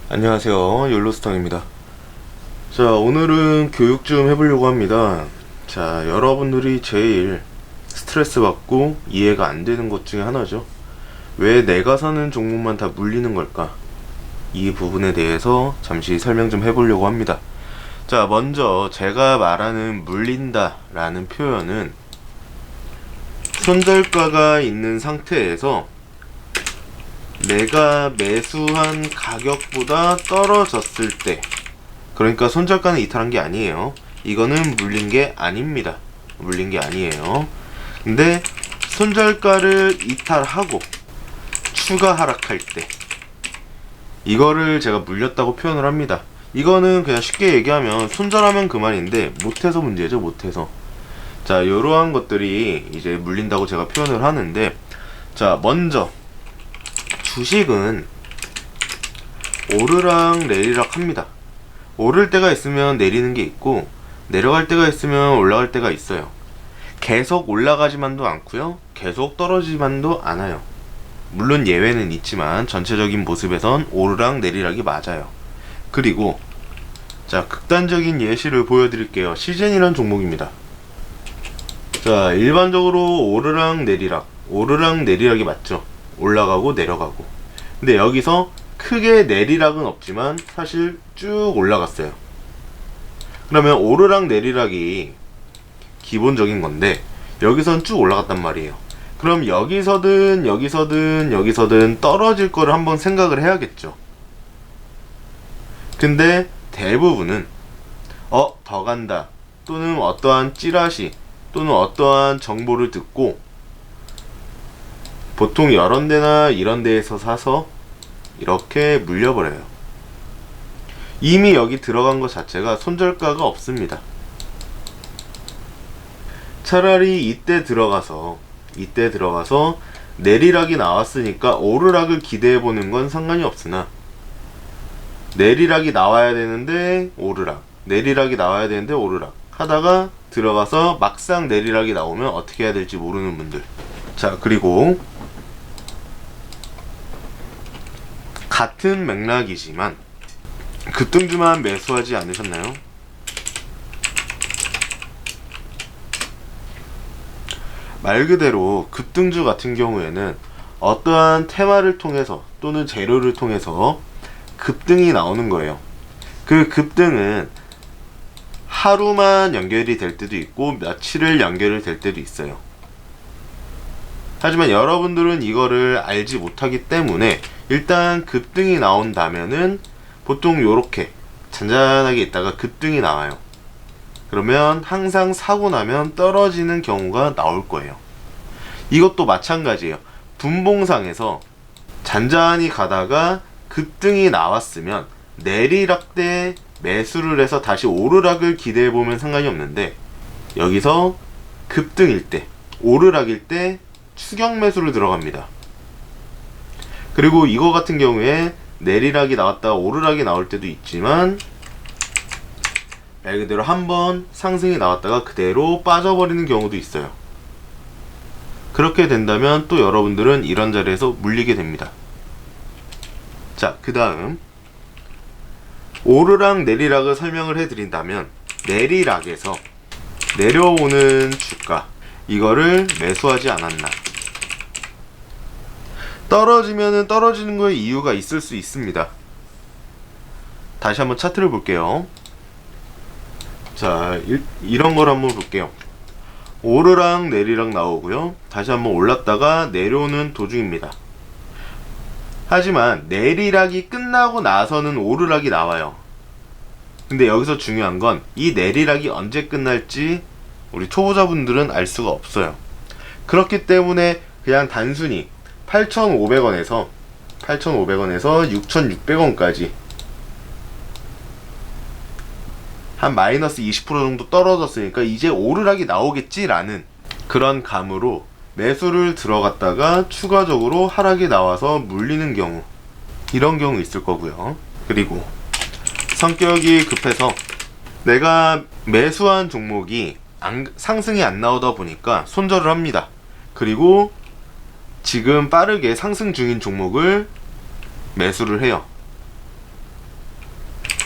안녕하세요, 욜로스텅입니다. 자, 오늘은 교육 좀 해보려고 합니다. 자, 여러분들이 제일 스트레스 받고 이해가 안 되는 것 중에 하나죠. 왜 내가 사는 종목만 다 물리는 걸까? 이 부분에 대해서 잠시 설명 좀 해보려고 합니다. 자, 먼저 제가 말하는 물린다 라는 표현은 손절가가 있는 상태에서 내가 매수한 가격보다 떨어졌을 때, 그러니까 손절가는 이탈한 게 아니에요. 이거는 물린 게 아닙니다. 물린 게 아니에요. 근데 손절가를 이탈하고 추가 하락할 때, 이거를 제가 물렸다고 표현을 합니다. 이거는 그냥 쉽게 얘기하면 손절하면 그만인데 못해서 문제죠. 못해서. 자, 이러한 것들이 이제 물린다고 제가 표현을 하는데, 자, 먼저 주식은 오르락 내리락 합니다. 오를 때가 있으면 내리는 게 있고, 내려갈 때가 있으면 올라갈 때가 있어요. 계속 올라가지만도 않고요, 계속 떨어지지만도 않아요. 물론 예외는 있지만 전체적인 모습에선 오르락 내리락이 맞아요. 그리고 자, 극단적인 예시를 보여드릴게요. 시젠이란 종목입니다. 자, 일반적으로 오르락 내리락이 맞죠. 올라가고 내려가고. 근데 여기서 크게 내리락은 없지만 사실 쭉 올라갔어요. 그러면 오르락 내리락이 기본적인 건데, 여기선 쭉 올라갔단 말이에요. 그럼 여기서든 떨어질 거를 한번 생각을 해야겠죠. 근데 대부분은 더 간다, 또는 어떠한 찌라시, 또는 어떠한 정보를 듣고 보통 이런 데나 이런 데에서 사서 이렇게 물려버려요. 이미 여기 들어간 것 자체가 손절가가 없습니다. 차라리 이때 들어가서 내리락이 나왔으니까 오르락을 기대해보는 건 상관이 없으나, 내리락이 나와야 되는데 오르락, 내리락이 나와야 되는데 오르락 하다가 들어가서 막상 내리락이 나오면 어떻게 해야 될지 모르는 분들. 자, 그리고 같은 맥락이지만 급등주만 매수하지 않으셨나요? 말 그대로 급등주 같은 경우에는 어떠한 테마를 통해서 또는 재료를 통해서 급등이 나오는 거예요. 그 급등은 하루만 연결이 될 때도 있고 며칠을 연결이 될 때도 있어요. 하지만 여러분들은 이거를 알지 못하기 때문에 일단 급등이 나온다면은 보통 요렇게 잔잔하게 있다가 급등이 나와요. 그러면 항상 사고 나면 떨어지는 경우가 나올 거예요. 이것도 마찬가지예요. 분봉상에서 잔잔히 가다가 급등이 나왔으면 내리락 때 매수를 해서 다시 오르락을 기대해보면 상관이 없는데, 여기서 급등일 때, 오르락일 때 추격 매수를 들어갑니다. 그리고 이거 같은 경우에 내리락이 나왔다가 오르락이 나올 때도 있지만, 말 그대로 한번 상승이 나왔다가 그대로 빠져버리는 경우도 있어요. 그렇게 된다면 또 여러분들은 이런 자리에서 물리게 됩니다. 자, 그 다음 오르락 내리락을 설명을 해드린다면, 내리락에서 내려오는 주가, 이거를 매수하지 않았나, 떨어지면은 떨어지는 거에 이유가 있을 수 있습니다. 다시 한번 차트를 볼게요. 자, 이런 걸 한번 볼게요. 오르락 내리락 나오고요, 다시 한번 올랐다가 내려오는 도중입니다. 하지만 내리락이 끝나고 나서는 오르락이 나와요. 근데 여기서 중요한 건 이 내리락이 언제 끝날지 우리 초보자분들은 알 수가 없어요. 그렇기 때문에 그냥 단순히 8,500원에서 6,600원까지 한 마이너스 20% 정도 떨어졌으니까 이제 오르락이 나오겠지라는 그런 감으로 매수를 들어갔다가 추가적으로 하락이 나와서 물리는 경우, 이런 경우 있을 거고요. 그리고 성격이 급해서 내가 매수한 종목이 상승이 안 나오다 보니까 손절을 합니다. 그리고 지금 빠르게 상승 중인 종목을 매수를 해요.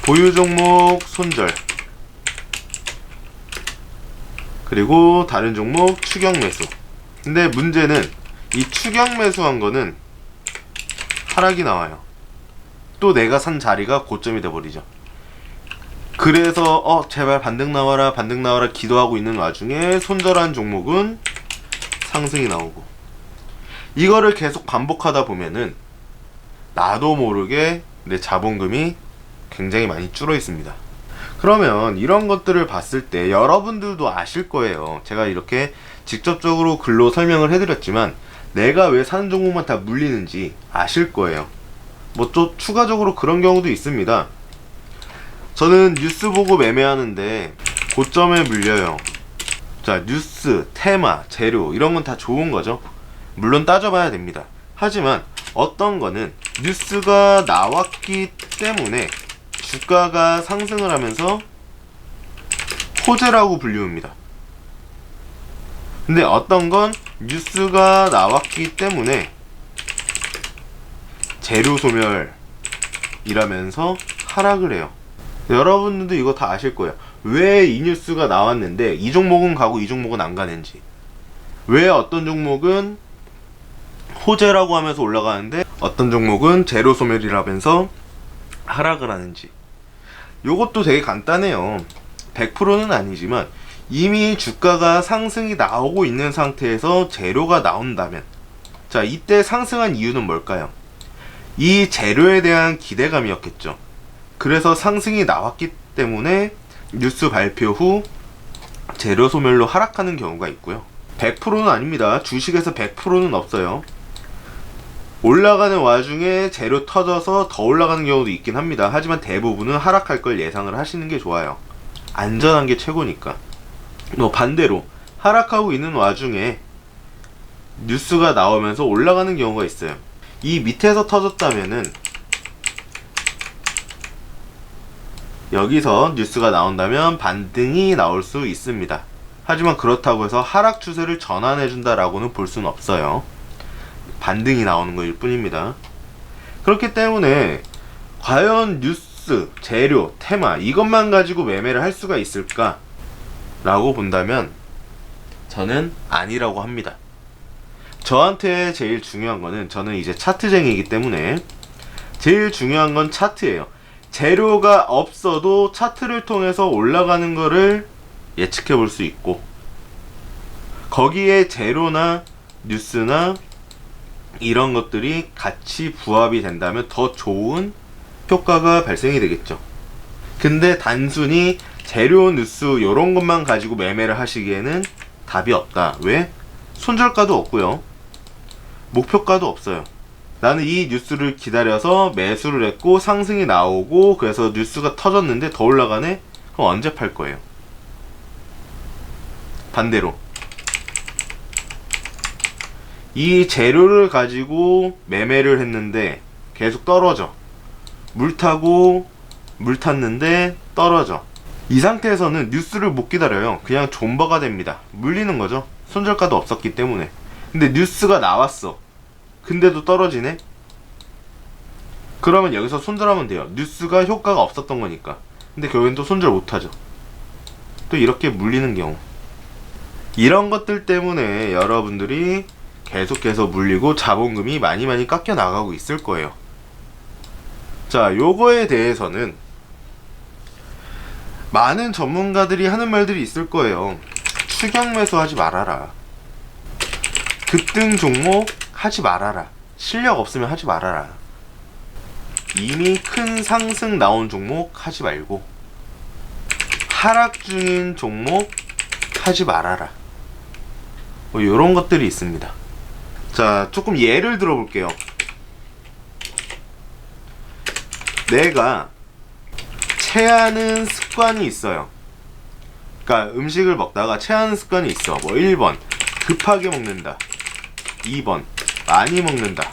보유 종목 손절, 그리고 다른 종목 추격 매수. 근데 문제는 이 추격 매수한 거는 하락이 나와요. 또 내가 산 자리가 고점이 돼버리죠. 그래서 제발 반등 나와라 반등 나와라 기도하고 있는 와중에 손절한 종목은 상승이 나오고, 이거를 계속 반복하다 보면은 나도 모르게 내 자본금이 굉장히 많이 줄어 있습니다. 그러면 이런 것들을 봤을 때 여러분들도 아실 거예요. 제가 이렇게 직접적으로 글로 설명을 해드렸지만 내가 왜 사는 종목만 다 물리는지 아실 거예요. 뭐 또 추가적으로 그런 경우도 있습니다. 저는 뉴스 보고 매매하는데 고점에 물려요. 자, 뉴스, 테마, 재료 이런 건 다 좋은 거죠. 물론 따져봐야 됩니다. 하지만 어떤 거는 뉴스가 나왔기 때문에 주가가 상승을 하면서 호재라고 불리웁니다. 근데 어떤 건 뉴스가 나왔기 때문에 재료 소멸이라면서 하락을 해요. 여러분들도 이거 다 아실 거예요. 왜 이 뉴스가 나왔는데 이 종목은 가고 이 종목은 안 가는지, 왜 어떤 종목은 호재라고 하면서 올라가는데 어떤 종목은 재료 소멸이라면서 하락을 하는지. 요것도 되게 간단해요. 100%는 아니지만 이미 주가가 상승이 나오고 있는 상태에서 재료가 나온다면, 자, 이때 상승한 이유는 뭘까요? 이 재료에 대한 기대감이었겠죠. 그래서 상승이 나왔기 때문에 뉴스 발표 후 재료 소멸로 하락하는 경우가 있고요. 100%는 아닙니다. 주식에서 100%는 없어요. 올라가는 와중에 재료 터져서 더 올라가는 경우도 있긴 합니다. 하지만 대부분은 하락할 걸 예상을 하시는 게 좋아요. 안전한 게 최고니까. 반대로 하락하고 있는 와중에 뉴스가 나오면서 올라가는 경우가 있어요. 이 밑에서 터졌다면은 여기서 뉴스가 나온다면 반등이 나올 수 있습니다. 하지만 그렇다고 해서 하락 추세를 전환해준다라고는 볼 수는 없어요. 반등이 나오는 것일 뿐입니다. 그렇기 때문에 과연 뉴스, 재료, 테마 이것만 가지고 매매를 할 수가 있을까? 라고 본다면 저는 아니라고 합니다. 저한테 제일 중요한 거는, 저는 이제 차트쟁이이기 때문에 제일 중요한 건 차트예요. 재료가 없어도 차트를 통해서 올라가는 거를 예측해 볼 수 있고, 거기에 재료나 뉴스나 이런 것들이 같이 부합이 된다면 더 좋은 효과가 발생이 되겠죠. 근데 단순히 재료, 뉴스 이런 것만 가지고 매매를 하시기에는 답이 없다. 왜? 손절가도 없고요, 목표가도 없어요. 나는 이 뉴스를 기다려서 매수를 했고 상승이 나오고 그래서 뉴스가 터졌는데 더 올라가네? 그럼 언제 팔 거예요? 반대로 이 재료를 가지고 매매를 했는데 계속 떨어져. 물 타고 물 탔는데 떨어져. 이 상태에서는 뉴스를 못 기다려요. 그냥 존버가 됩니다. 물리는 거죠. 손절가도 없었기 때문에. 근데 뉴스가 나왔어. 근데도 떨어지네? 그러면 여기서 손절하면 돼요. 뉴스가 효과가 없었던 거니까. 근데 결국엔 또 손절 못하죠. 또 이렇게 물리는 경우. 이런 것들 때문에 여러분들이 계속해서 물리고 자본금이 많이 깎여 나가고 있을 거예요. 자, 요거에 대해서는 많은 전문가들이 하는 말들이 있을 거예요. 추격 매수 하지 말아라. 급등 종목 하지 말아라. 실력 없으면 하지 말아라. 이미 큰 상승 나온 종목 하지 말고 하락 중인 종목 하지 말아라. 뭐 요런 것들이 있습니다. 자, 조금 예를 들어 볼게요. 내가 체하는 습관이 있어요. 그러니까 음식을 먹다가 체하는 습관이 있어. 뭐 1번 급하게 먹는다, 2번 많이 먹는다,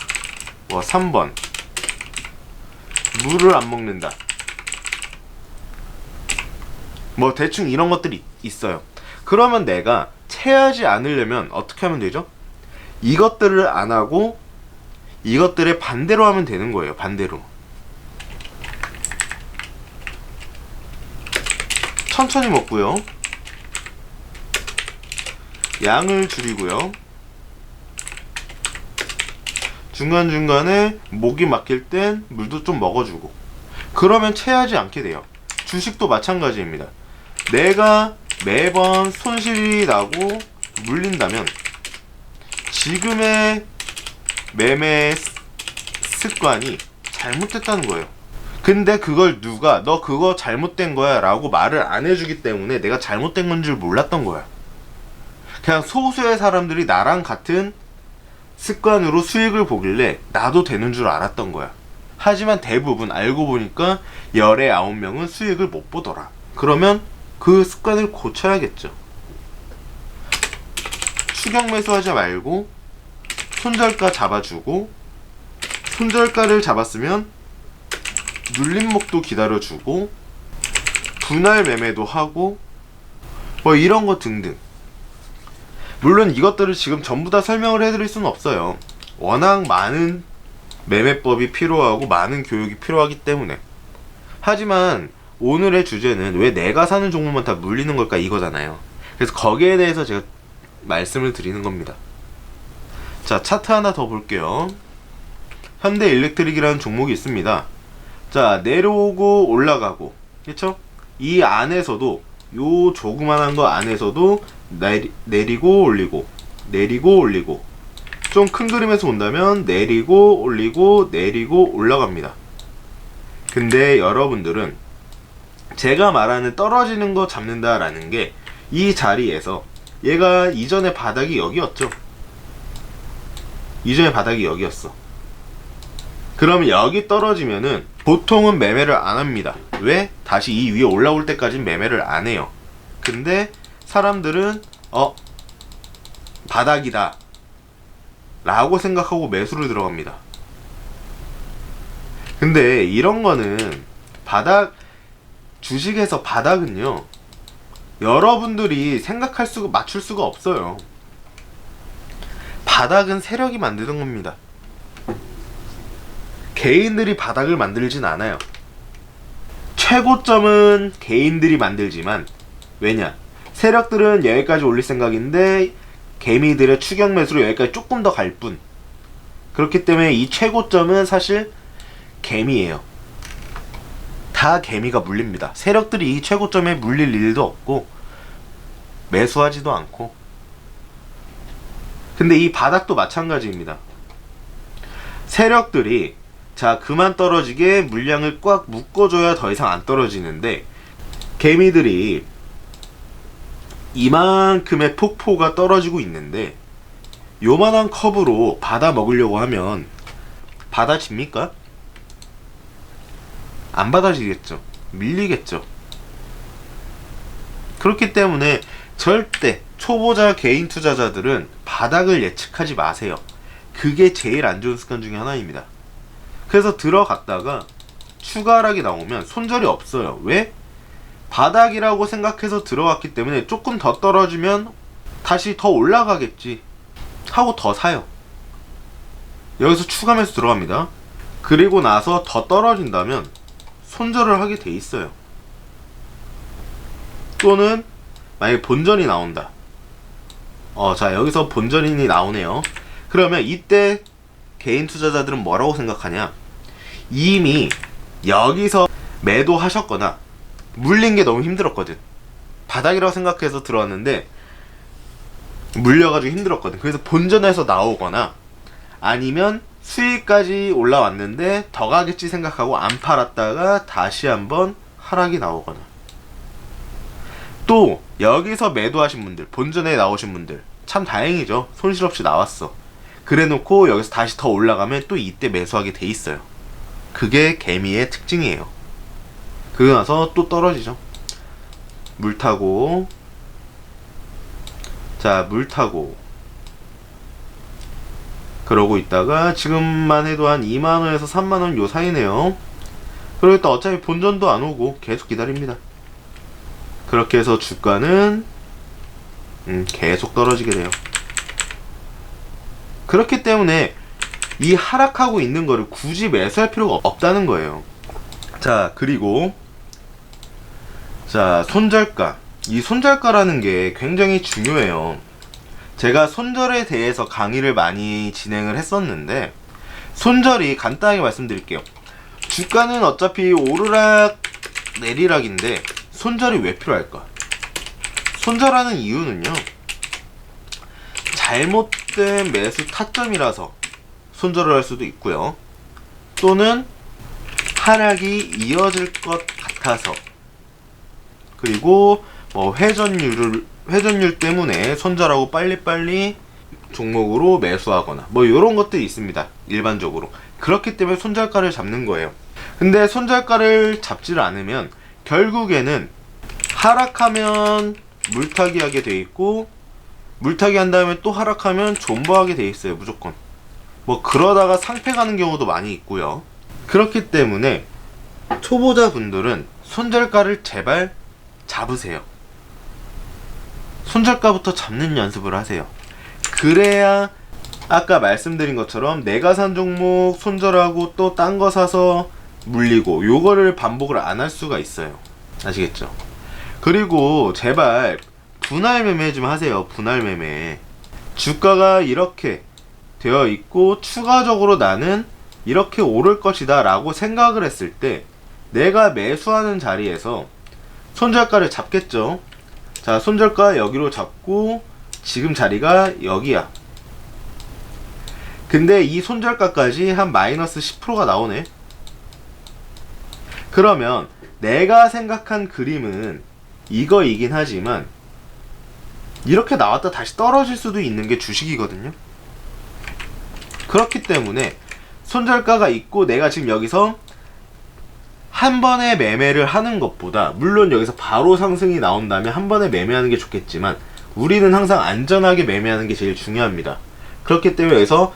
뭐 3번 물을 안 먹는다. 뭐 대충 이런 것들이 있어요. 그러면 내가 체하지 않으려면 어떻게 하면 되죠? 이것들을 안 하고 이것들의 반대로 하면 되는 거예요. 반대로. 천천히 먹고요. 양을 줄이고요. 중간중간에 목이 막힐 땐 물도 좀 먹어주고, 그러면 체하지 않게 돼요. 주식도 마찬가지입니다. 내가 매번 손실이 나고 물린다면 지금의 매매 습관이 잘못됐다는 거예요. 근데 그걸 누가 너 그거 잘못된 거야 라고 말을 안 해주기 때문에 내가 잘못된 건 줄 몰랐던 거야. 그냥 소수의 사람들이 나랑 같은 습관으로 수익을 보길래 나도 되는 줄 알았던 거야. 하지만 대부분 알고 보니까 열의 9명은 수익을 못 보더라. 그러면 그 습관을 고쳐야겠죠. 추격 매수하지 말고 손절가 잡아주고, 손절가를 잡았으면 눌림목도 기다려주고, 분할 매매도 하고, 뭐 이런 거 등등. 물론 이것들을 지금 전부 다 설명을 해드릴 수는 없어요. 워낙 많은 매매법이 필요하고 많은 교육이 필요하기 때문에. 하지만 오늘의 주제는 왜 내가 사는 종목만 다 물리는 걸까 이거잖아요. 그래서 거기에 대해서 제가 말씀을 드리는 겁니다. 자, 차트 하나 더 볼게요. 현대일렉트릭이라는 종목이 있습니다. 자, 내려오고 올라가고, 그쵸? 이 안에서도, 요 조그만한 거 안에서도 내리고 올리고, 내리고 올리고, 좀 큰 그림에서 본다면 내리고 올리고 내리고 올라갑니다. 근데 여러분들은 제가 말하는 떨어지는 거 잡는다 라는 게 이 자리에서, 얘가 이전에 바닥이 여기였죠. 이전에 바닥이 여기였어. 그러면 여기 떨어지면은 보통은 매매를 안 합니다. 왜? 다시 이 위에 올라올 때까지는 매매를 안 해요. 근데 사람들은 바닥이다 라고 생각하고 매수를 들어갑니다. 근데 이런 거는 주식에서 바닥은요, 여러분들이 맞출 수가 없어요. 바닥은 세력이 만드는 겁니다. 개인들이 바닥을 만들진 않아요. 최고점은 개인들이 만들지만, 왜냐? 세력들은 여기까지 올릴 생각인데 개미들의 추격 매수로 여기까지 조금 더 갈 뿐. 그렇기 때문에 이 최고점은 사실 개미예요. 다 개미가 물립니다. 세력들이 이 최고점에 물릴 일도 없고 매수하지도 않고. 근데 이 바닥도 마찬가지입니다. 세력들이 자, 그만 떨어지게 물량을 꽉 묶어줘야 더 이상 안 떨어지는데, 개미들이 이만큼의 폭포가 떨어지고 있는데 요만한 컵으로 받아 먹으려고 하면 받아집니까? 안 받아지겠죠. 밀리겠죠. 그렇기 때문에 절대 초보자 개인 투자자들은 바닥을 예측하지 마세요. 그게 제일 안 좋은 습관 중에 하나입니다. 그래서 들어갔다가 추가 하락이 나오면 손절이 없어요. 왜? 바닥이라고 생각해서 들어갔기 때문에 조금 더 떨어지면 다시 더 올라가겠지 하고 더 사요. 여기서 추가 매수 들어갑니다. 그리고 나서 더 떨어진다면 손절을 하게 돼 있어요. 또는 만약에 본전이 나온다. 자, 여기서 본전이 나오네요. 그러면 이때 개인 투자자들은 뭐라고 생각하냐? 이미 여기서 매도하셨거나 물린 게 너무 힘들었거든. 바닥이라고 생각해서 들어왔는데 물려가지고 힘들었거든. 그래서 본전에서 나오거나, 아니면 수익까지 올라왔는데 더 가겠지 생각하고 안 팔았다가 다시 한번 하락이 나오거나, 또 여기서 매도하신 분들, 본전에 나오신 분들 참 다행이죠. 손실 없이 나왔어. 그래 놓고 여기서 다시 더 올라가면 또 이때 매수하게 돼 있어요. 그게 개미의 특징이에요. 그러고 나서 또 떨어지죠. 물 타고, 자, 물 타고 그러고 있다가 지금만 해도 한 2만원에서 3만원 요 사이네요. 그러고 또 어차피 본전도 안 오고 계속 기다립니다. 그렇게 해서 주가는 계속 떨어지게 돼요. 그렇기 때문에 이 하락하고 있는 거를 굳이 매수할 필요가 없다는 거예요. 자, 그리고 자, 손절가. 이 손절가라는 게 굉장히 중요해요. 제가 손절에 대해서 강의를 많이 진행을 했었는데, 손절이 간단하게 말씀드릴게요. 주가는 어차피 오르락 내리락인데 손절이 왜 필요할까? 손절하는 이유는요, 잘못된 매수 타점이라서 손절을 할 수도 있고요, 또는 하락이 이어질 것 같아서, 그리고 뭐 회전율 때문에 손절하고 빨리빨리 종목으로 매수하거나 뭐 이런 것들이 있습니다, 일반적으로. 그렇기 때문에 손절가를 잡는 거예요. 근데 손절가를 잡지를 않으면 결국에는 하락하면 물타기 하게 돼 있고, 물타기 한 다음에 또 하락하면 존버하게 돼 있어요, 무조건. 뭐 그러다가 상패 가는 경우도 많이 있고요. 그렇기 때문에 초보자분들은 손절가를 제발 잡으세요. 손절가부터 잡는 연습을 하세요. 그래야 아까 말씀드린 것처럼 내가 산 종목 손절하고 또 딴 거 사서 물리고, 요거를 반복을 안 할 수가 있어요. 아시겠죠? 그리고 제발 분할 매매 좀 하세요. 분할 매매. 주가가 이렇게 되어 있고 추가적으로 나는 이렇게 오를 것이다 라고 생각을 했을 때 내가 매수하는 자리에서 손절가를 잡겠죠. 자, 손절가 여기로 잡고 지금 자리가 여기야. 근데 이 손절가까지 한 마이너스 10%가 나오네. 그러면 내가 생각한 그림은 이거이긴 하지만 이렇게 나왔다 다시 떨어질 수도 있는 게 주식이거든요. 그렇기 때문에 손절가가 있고 내가 지금 여기서 한 번에 매매를 하는 것보다, 물론 여기서 바로 상승이 나온다면 한 번에 매매하는 게 좋겠지만 우리는 항상 안전하게 매매하는 게 제일 중요합니다. 그렇기 때문에 여기서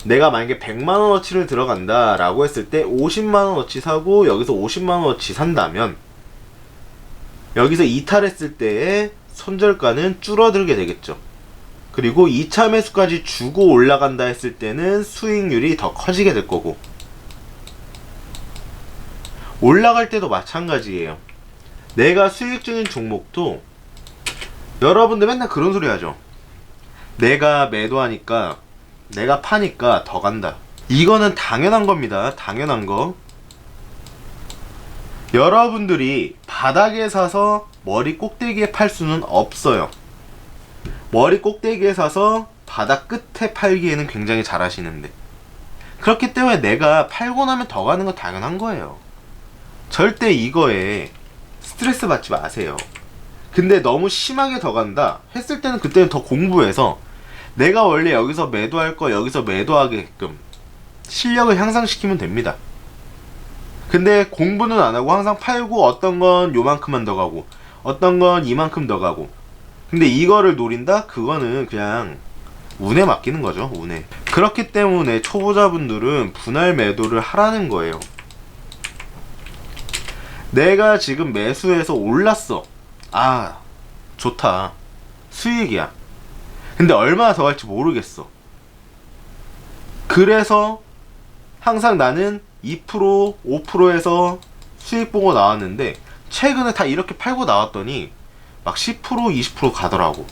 내가 만약에 100만원어치를 들어간다 라고 했을 때 50만원어치 사고 여기서 50만원어치 산다면 여기서 이탈했을 때의 손절가는 줄어들게 되겠죠. 그리고 2차 매수까지 주고 올라간다 했을 때는 수익률이 더 커지게 될 거고, 올라갈 때도 마찬가지예요. 내가 수익 중인 종목도 여러분들 맨날 그런 소리 하죠. 내가 매도하니까, 내가 파니까 더 간다. 이거는 당연한 겁니다. 당연한 거. 여러분들이 바닥에 사서 머리 꼭대기에 팔 수는 없어요. 머리 꼭대기에 사서 바닥 끝에 팔기에는 굉장히 잘 하시는데, 그렇기 때문에 내가 팔고 나면 더 가는 건 당연한 거예요. 절대 이거에 스트레스 받지 마세요. 근데 너무 심하게 더 간다 했을 때는 그때는 더 공부해서 내가 원래 여기서 매도할 거 여기서 매도하게끔 실력을 향상시키면 됩니다. 근데 공부는 안 하고 항상 팔고, 어떤 건 요만큼만 더 가고 어떤 건 이만큼 더 가고, 근데 이거를 노린다? 그거는 그냥 운에 맡기는 거죠, 운에. 그렇기 때문에 초보자분들은 분할 매도를 하라는 거예요. 내가 지금 매수해서 올랐어. 아, 좋다. 수익이야. 근데 얼마나 더 갈지 모르겠어. 그래서 항상 나는 2%, 5%에서 수익 보고 나왔는데 최근에 다 이렇게 팔고 나왔더니 막 10%, 20% 가더라고.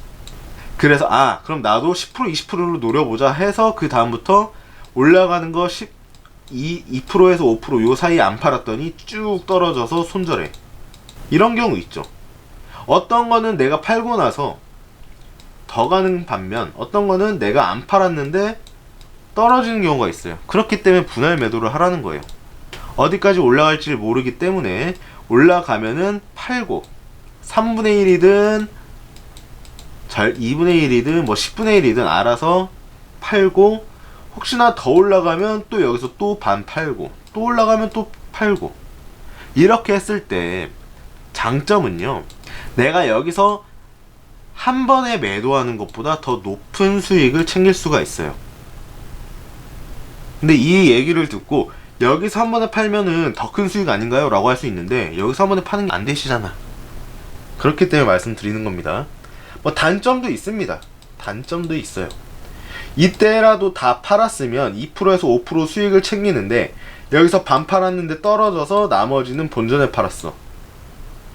그래서 그럼 나도 10%, 20%로 노려보자 해서 그 다음부터 올라가는 거 2%에서 5% 요 사이에 안 팔았더니 쭉 떨어져서 손절해. 이런 경우 있죠. 어떤 거는 내가 팔고 나서 더 가는 반면 어떤 거는 내가 안 팔았는데 떨어지는 경우가 있어요. 그렇기 때문에 분할 매도를 하라는 거예요. 어디까지 올라갈지 모르기 때문에 올라가면은 팔고, 3분의 1이든 2분의 1이든 뭐 10분의 1이든 알아서 팔고, 혹시나 더 올라가면 또 여기서 또 반 팔고, 또 올라가면 또 팔고. 이렇게 했을 때 장점은요, 내가 여기서 한 번에 매도하는 것보다 더 높은 수익을 챙길 수가 있어요. 근데 이 얘기를 듣고 여기서 한 번에 팔면은 더 큰 수익 아닌가요? 라고 할 수 있는데 여기서 한 번에 파는 게 안 되시잖아. 그렇기 때문에 말씀드리는 겁니다. 뭐 단점도 있습니다. 단점도 있어요. 이때라도 다 팔았으면 2%에서 5% 수익을 챙기는데 여기서 반 팔았는데 떨어져서 나머지는 본전에 팔았어.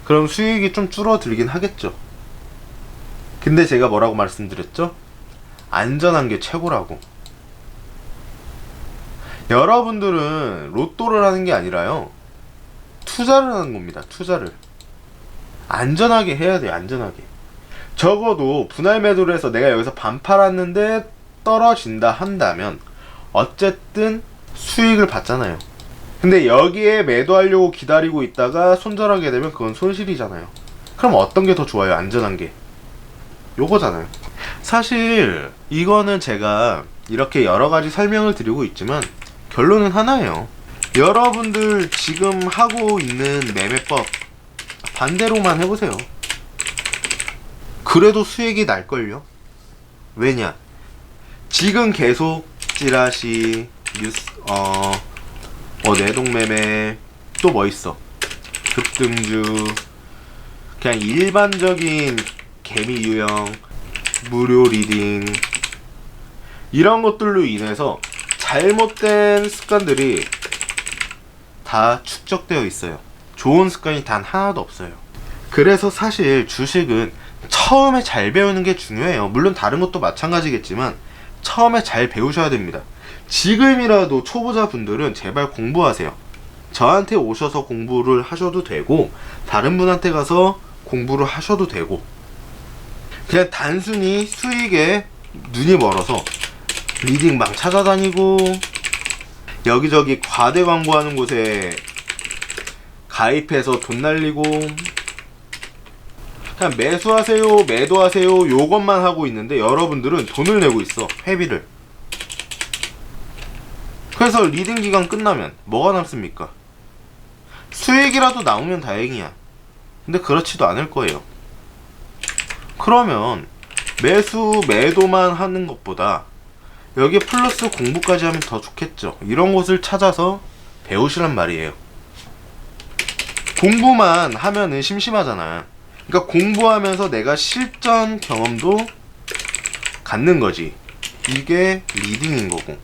그럼 수익이 좀 줄어들긴 하겠죠. 근데 제가 뭐라고 말씀드렸죠? 안전한 게 최고라고. 여러분들은 로또를 하는 게 아니라요, 투자를 하는 겁니다. 투자를 안전하게 해야 돼요. 안전하게. 적어도 분할 매도를 해서 내가 여기서 반 팔았는데 떨어진다 한다면 어쨌든 수익을 받잖아요. 근데 여기에 매도하려고 기다리고 있다가 손절하게 되면 그건 손실이잖아요. 그럼 어떤 게 더 좋아요? 안전한 게 요거잖아요. 사실 이거는 제가 이렇게 여러가지 설명을 드리고 있지만 결론은 하나예요. 여러분들 지금 하고 있는 매매법 반대로만 해보세요. 그래도 수익이 날걸요? 왜냐? 지금 계속 찌라시, 뉴스, 내동매매, 또 뭐 있어? 급등주, 그냥 일반적인 개미 유형, 무료 리딩, 이런 것들로 인해서 잘못된 습관들이 다 축적되어 있어요. 좋은 습관이 단 하나도 없어요. 그래서 사실 주식은 처음에 잘 배우는 게 중요해요. 물론 다른 것도 마찬가지겠지만 처음에 잘 배우셔야 됩니다. 지금이라도 초보자 분들은 제발 공부하세요. 저한테 오셔서 공부를 하셔도 되고 다른 분한테 가서 공부를 하셔도 되고, 그냥 단순히 수익에 눈이 멀어서 리딩방 찾아다니고 여기저기 과대 광고하는 곳에 가입해서 돈 날리고 그냥 매수하세요, 매도하세요 요것만 하고 있는데 여러분들은 돈을 내고 있어. 회비를. 그래서 리딩 기간 끝나면 뭐가 남습니까? 수익이라도 나오면 다행이야. 근데 그렇지도 않을 거예요. 그러면 매수, 매도만 하는 것보다 여기에 플러스 공부까지 하면 더 좋겠죠. 이런 곳을 찾아서 배우시란 말이에요. 공부만 하면은 심심하잖아. 그러니까 공부하면서 내가 실전 경험도 갖는 거지. 이게 리딩인 거고.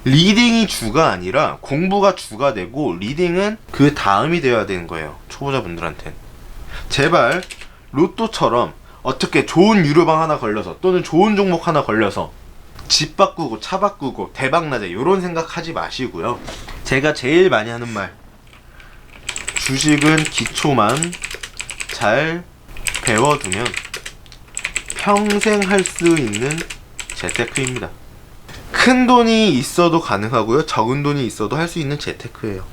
리딩이 주가 아니라 공부가 주가 되고 리딩은 그 다음이 되어야 되는 거예요. 초보자분들한텐. 제발 로또처럼 어떻게 좋은 유료방 하나 걸려서 또는 좋은 종목 하나 걸려서 집 바꾸고 차 바꾸고 대박나자 요런 생각하지 마시고요. 제가 제일 많이 하는 말, 주식은 기초만 잘 배워두면 평생 할 수 있는 재테크입니다. 큰 돈이 있어도 가능하고요, 적은 돈이 있어도 할 수 있는 재테크예요.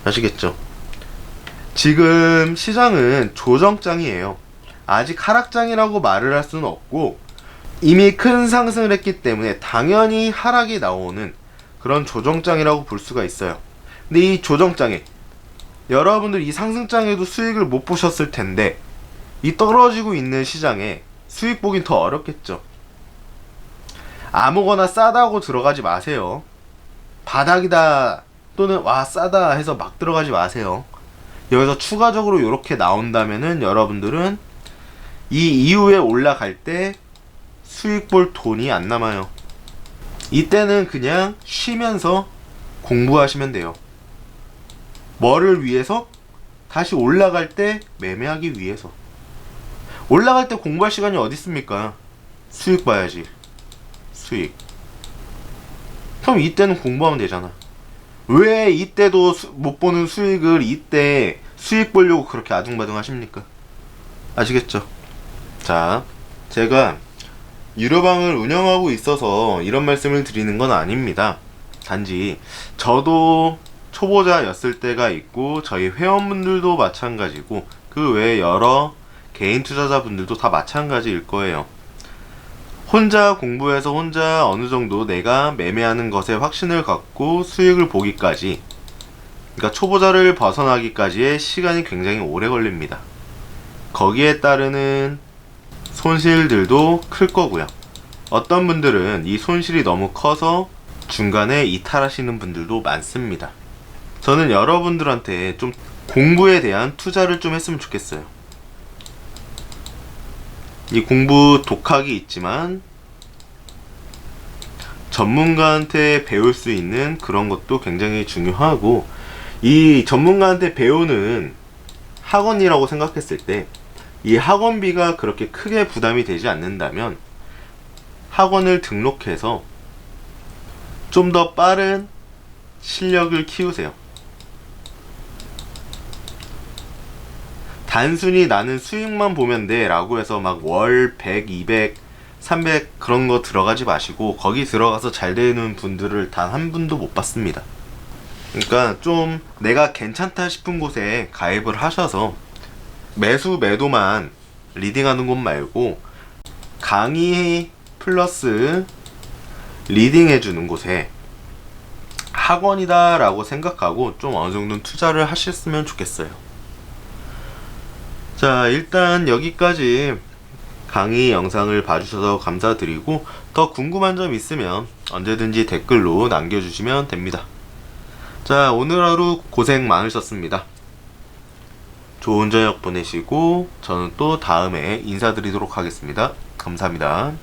아시겠죠? 지금 시장은 조정장이에요. 아직 하락장이라고 말을 할 수는 없고 이미 큰 상승을 했기 때문에 당연히 하락이 나오는 그런 조정장이라고 볼 수가 있어요. 근데 이 조정장에 여러분들 이 상승장에도 수익을 못 보셨을 텐데 이 떨어지고 있는 시장에 수익 보긴 더 어렵겠죠. 아무거나 싸다고 들어가지 마세요. 바닥이다 또는 와 싸다 해서 막 들어가지 마세요. 여기서 추가적으로 이렇게 나온다면은 여러분들은 이 이후에 올라갈 때 수익 볼 돈이 안 남아요. 이때는 그냥 쉬면서 공부하시면 돼요. 뭐를 위해서? 다시 올라갈 때 매매하기 위해서. 올라갈 때 공부할 시간이 어디 있습니까? 수익 봐야지. 수익. 그럼 이때는 공부하면 되잖아. 왜 이때도 못 보는 수익을 이때 수익 보려고 그렇게 아둥바둥 하십니까? 아시겠죠? 자, 제가 유료방을 운영하고 있어서 이런 말씀을 드리는 건 아닙니다. 단지 저도 초보자였을 때가 있고 저희 회원분들도 마찬가지고 그 외에 여러 개인 투자자분들도 다 마찬가지일 거예요. 혼자 공부해서 혼자 어느 정도 내가 매매하는 것에 확신을 갖고 수익을 보기까지, 그러니까 초보자를 벗어나기까지의 시간이 굉장히 오래 걸립니다. 거기에 따르는 손실들도 클 거고요. 어떤 분들은 이 손실이 너무 커서 중간에 이탈하시는 분들도 많습니다. 저는 여러분들한테 좀 공부에 대한 투자를 좀 했으면 좋겠어요. 이 공부 독학이 있지만 전문가한테 배울 수 있는 그런 것도 굉장히 중요하고, 이 전문가한테 배우는 학원이라고 생각했을 때 이 학원비가 그렇게 크게 부담이 되지 않는다면 학원을 등록해서 좀 더 빠른 실력을 키우세요. 단순히 나는 수익만 보면 돼 라고 해서 막 월 100, 200, 300 그런 거 들어가지 마시고, 거기 들어가서 잘 되는 분들을 단 한 분도 못 봤습니다. 그러니까 좀 내가 괜찮다 싶은 곳에 가입을 하셔서 매수 매도만 리딩하는 곳 말고 강의 플러스 리딩 해주는 곳에 학원이다 라고 생각하고 좀 어느 정도 투자를 하셨으면 좋겠어요. 자, 일단 여기까지 강의 영상을 봐주셔서 감사드리고, 더 궁금한 점 있으면 언제든지 댓글로 남겨주시면 됩니다. 자, 오늘 하루 고생 많으셨습니다. 좋은 저녁 보내시고 저는 또 다음에 인사드리도록 하겠습니다. 감사합니다.